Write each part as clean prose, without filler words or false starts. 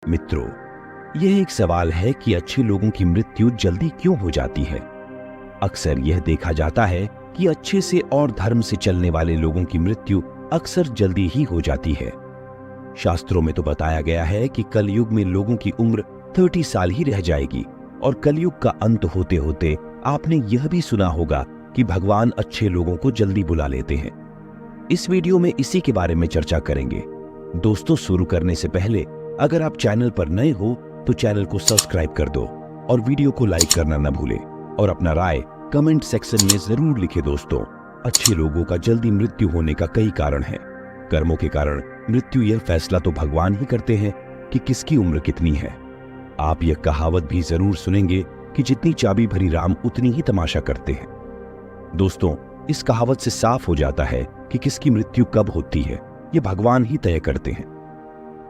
मित्रों, यह एक सवाल है कि अच्छे लोगों की मृत्यु जल्दी क्यों हो जाती है। अक्सर यह देखा जाता है कि अच्छे से और धर्म से चलने वाले लोगों की मृत्यु अक्सर जल्दी ही हो जाती है। शास्त्रों में तो बताया गया है कि कलयुग में लोगों की उम्र 30 साल ही रह जाएगी और कलयुग का अंत होते होते आपने यह भी सुना होगा कि भगवान अच्छे लोगों को जल्दी बुला लेते हैं। इस वीडियो में इसी के बारे में चर्चा करेंगे। दोस्तों, शुरू करने से पहले अगर आप चैनल पर नए हो तो चैनल को सब्सक्राइब कर दो और वीडियो को लाइक करना न भूलें और अपना राय कमेंट सेक्शन में जरूर लिखें। दोस्तों, अच्छे लोगों का जल्दी मृत्यु होने का कई कारण है। कर्मों के कारण मृत्यु यह फैसला तो भगवान ही करते हैं कि किसकी उम्र कितनी है। आप यह कहावत भी जरूर सुनेंगे कि जितनी चाबी भरी राम उतनी ही तमाशा करते हैं। दोस्तों, इस कहावत से साफ हो जाता है कि किसकी मृत्यु कब होती है ये भगवान ही तय करते हैं।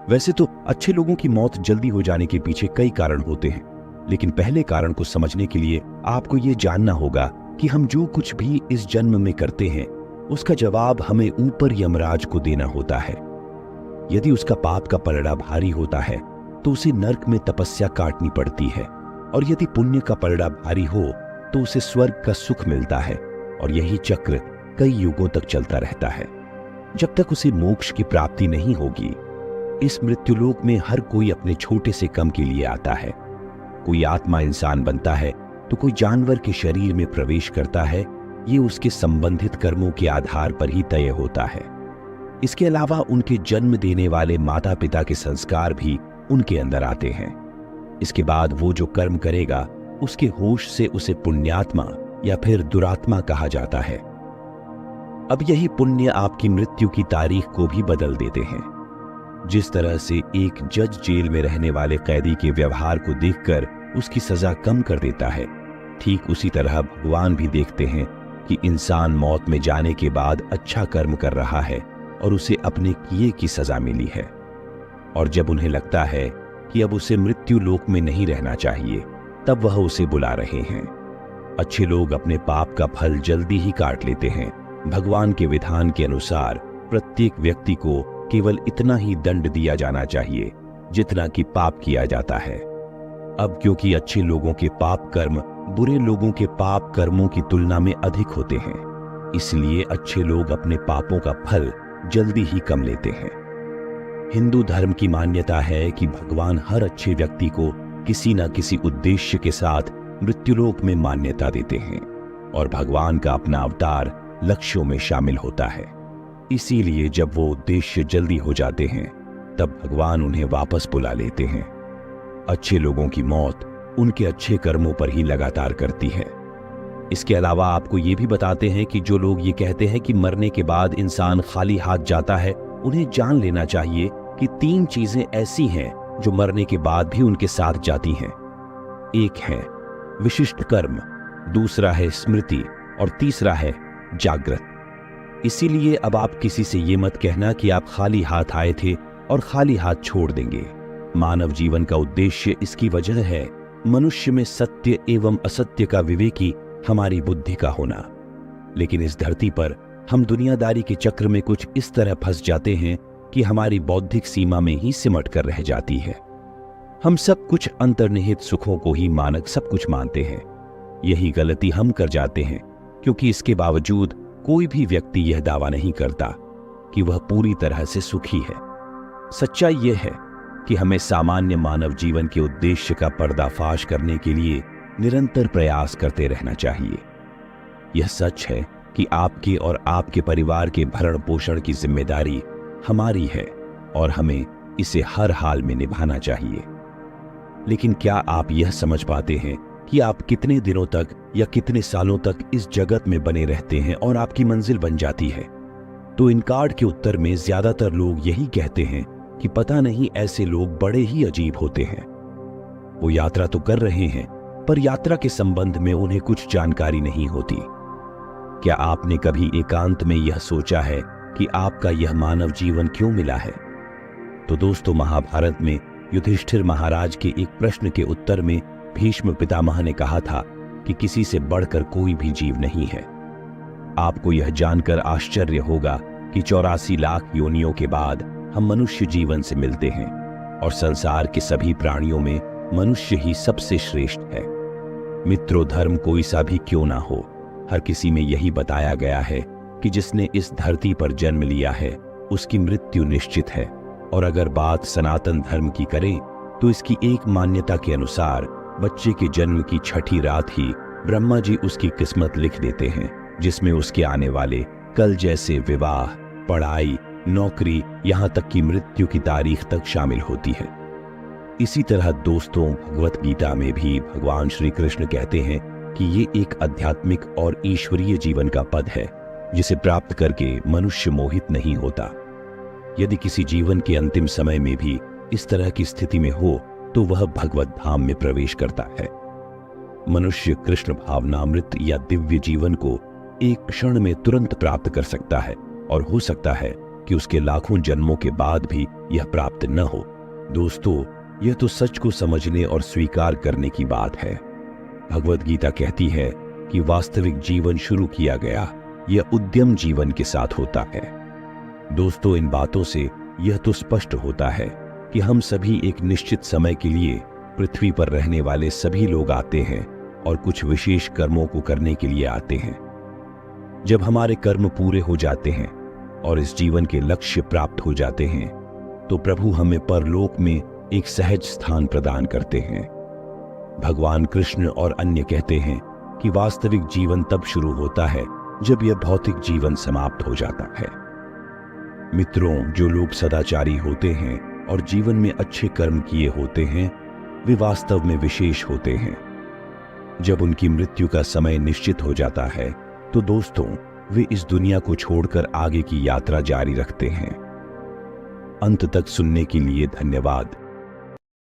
वैसे तो अच्छे लोगों की मौत जल्दी हो जाने के पीछे कई कारण होते हैं, लेकिन पहले कारण को समझने के लिए आपको यह जानना होगा कि हम जो कुछ भी इस जन्म में करते हैं उसका जवाब हमें ऊपर यमराज को देना होता है। यदि उसका पाप का पलड़ा भारी होता है तो उसे नर्क में तपस्या काटनी पड़ती है, और यदि पुण्य का पलड़ा भारी हो तो उसे स्वर्ग का सुख मिलता है, और यही चक्र कई युगों तक चलता रहता है जब तक उसे मोक्ष की प्राप्ति नहीं होगी। इस मृत्युलोक में हर कोई अपने छोटे से कम के लिए आता है। कोई आत्मा इंसान बनता है तो कोई जानवर के शरीर में प्रवेश करता है। ये उसके संबंधित कर्मों के आधार पर ही तय होता है। इसके अलावा उनके जन्म देने वाले माता पिता के संस्कार भी उनके अंदर आते हैं। इसके बाद वो जो कर्म करेगा उसके होश से उसे पुण्यात्मा या फिर दुरात्मा कहा जाता है। अब यही पुण्य आपकी मृत्यु की तारीख को भी बदल देते हैं। जिस तरह से एक जज जेल में रहने वाले कैदी के व्यवहार को देखकर उसकी सजा कम कर देता है, ठीक उसी तरह भगवान भी देखते हैं कि इंसान मौत में जाने के बाद अच्छा कर्म कर रहा है और उसे अपने किए की सजा मिली है। और जब उन्हें लगता है कि अब उसे मृत्यु लोक में नहीं रहना चाहिए, तब वह उसे बुला रहे हैं। अच्छे लोग अपने पाप का फल जल्दी ही काट लेते हैं। भगवान के विधान के अनुसार प्रत्येक व्यक्ति को केवल इतना ही दंड दिया जाना चाहिए जितना कि पाप किया जाता है। अब क्योंकि अच्छे लोगों के पाप कर्म बुरे लोगों के पाप कर्मों की तुलना में अधिक होते हैं, इसलिए अच्छे लोग अपने पापों का फल जल्दी ही कम लेते हैं। हिंदू धर्म की मान्यता है कि भगवान हर अच्छे व्यक्ति को किसी न किसी उद्देश्य के साथ मृत्युलोक में मान्यता देते हैं, और भगवान का अपना अवतार लक्ष्यों में शामिल होता है। इसीलिए जब वो उद्देश्य जल्दी हो जाते हैं तब भगवान उन्हें वापस बुला लेते हैं। अच्छे लोगों की मौत उनके अच्छे कर्मों पर ही लगातार करती है। इसके अलावा आपको ये भी बताते हैं कि जो लोग ये कहते हैं कि मरने के बाद इंसान खाली हाथ जाता है, उन्हें जान लेना चाहिए कि 3 चीजें ऐसी हैं जो मरने के बाद भी उनके साथ जाती हैं। एक है विशिष्ट कर्म, दूसरा है स्मृति और तीसरा है जागृत। इसीलिए अब आप किसी से ये मत कहना कि आप खाली हाथ आए थे और खाली हाथ छोड़ देंगे। मानव जीवन का उद्देश्य इसकी वजह है मनुष्य में सत्य एवं असत्य का विवेकी हमारी बुद्धि का होना। लेकिन इस धरती पर हम दुनियादारी के चक्र में कुछ इस तरह फंस जाते हैं कि हमारी बौद्धिक सीमा में ही सिमट कर रह जाती है। हम सब कुछ अंतर्निहित सुखों को ही मानक सब कुछ मानते हैं। यही गलती हम कर जाते हैं, क्योंकि इसके बावजूद कोई भी व्यक्ति यह दावा नहीं करता कि वह पूरी तरह से सुखी है। सच्चाई यह है कि हमें सामान्य मानव जीवन के उद्देश्य का पर्दाफाश करने के लिए निरंतर प्रयास करते रहना चाहिए। यह सच है कि आपके और आपके परिवार के भरण पोषण की जिम्मेदारी हमारी है और हमें इसे हर हाल में निभाना चाहिए। लेकिन क्या आप यह समझ पाते हैं कि आप कितने दिनों तक या कितने सालों तक इस जगत में बने रहते हैं और आपकी मंजिल बन जाती है? तो इन कार्ड के उत्तर में ज्यादातर लोग यही कहते हैं कि पता नहीं, ऐसे लोग बड़े ही अजीब होते हैं। वो यात्रा तो कर रहे हैं पर यात्रा के संबंध में उन्हें कुछ जानकारी नहीं होती। क्या आपने कभी एकांत में यह सोचा है कि आपका यह मानव जीवन क्यों मिला है? तो दोस्तों, महाभारत में युधिष्ठिर महाराज के एक प्रश्न के उत्तर में भीष्म पितामह ने कहा था कि किसी से बढ़कर कोई भी जीव नहीं है। आपको यह जानकर आश्चर्य होगा कि 84 लाख योनियों के बाद हम मनुष्य जीवन से मिलते हैं। और संसार के सभी प्राणियों में मनुष्य ही सबसे श्रेष्ठ है। मित्रों, धर्म कोई सा भी क्यों ना हो, हर किसी में यही बताया गया है कि जिसने इस धरती पर जन्म लिया है उसकी मृत्यु निश्चित है। और अगर बात सनातन धर्म की करें तो इसकी एक मान्यता के अनुसार बच्चे के जन्म की छठी रात ही ब्रह्मा जी उसकी किस्मत लिख देते हैं, जिसमें उसके आने वाले कल जैसे विवाह, पढ़ाई, नौकरी, यहां तक कि मृत्यु की तारीख तक शामिल होती है। इसी तरह दोस्तों, भगवत गीता में भी भगवान श्री कृष्ण कहते हैं कि ये एक आध्यात्मिक और ईश्वरीय जीवन का पद है जिसे प्राप्त करके मनुष्य मोहित नहीं होता। यदि किसी जीवन के अंतिम समय में भी इस तरह की स्थिति में हो तो वह भगवत धाम में प्रवेश करता है। मनुष्य कृष्ण भावनामृत या दिव्य जीवन को एक क्षण में तुरंत प्राप्त कर सकता है और हो सकता है कि उसके लाखों जन्मों के बाद भी यह प्राप्त न हो। दोस्तों, यह तो सच को समझने और स्वीकार करने की बात है। भगवत गीता कहती है कि वास्तविक जीवन शुरू किया गया यह उद्यम जीवन के साथ होता है। दोस्तों, इन बातों से यह तो स्पष्ट होता है कि हम सभी एक निश्चित समय के लिए पृथ्वी पर रहने वाले सभी लोग आते हैं और कुछ विशेष कर्मों को करने के लिए आते हैं। जब हमारे कर्म पूरे हो जाते हैं और इस जीवन के लक्ष्य प्राप्त हो जाते हैं तो प्रभु हमें परलोक में एक सहज स्थान प्रदान करते हैं। भगवान कृष्ण और अन्य कहते हैं कि वास्तविक जीवन तब शुरू होता है जब यह भौतिक जीवन समाप्त हो जाता है। मित्रों, जो लोग सदाचारी होते हैं और जीवन में अच्छे कर्म किए होते हैं वे वास्तव में विशेष होते हैं। जब उनकी मृत्यु का समय निश्चित हो जाता है तो दोस्तों, वे इस दुनिया को छोड़कर आगे की यात्रा जारी रखते हैं। अंत तक सुनने के लिए धन्यवाद।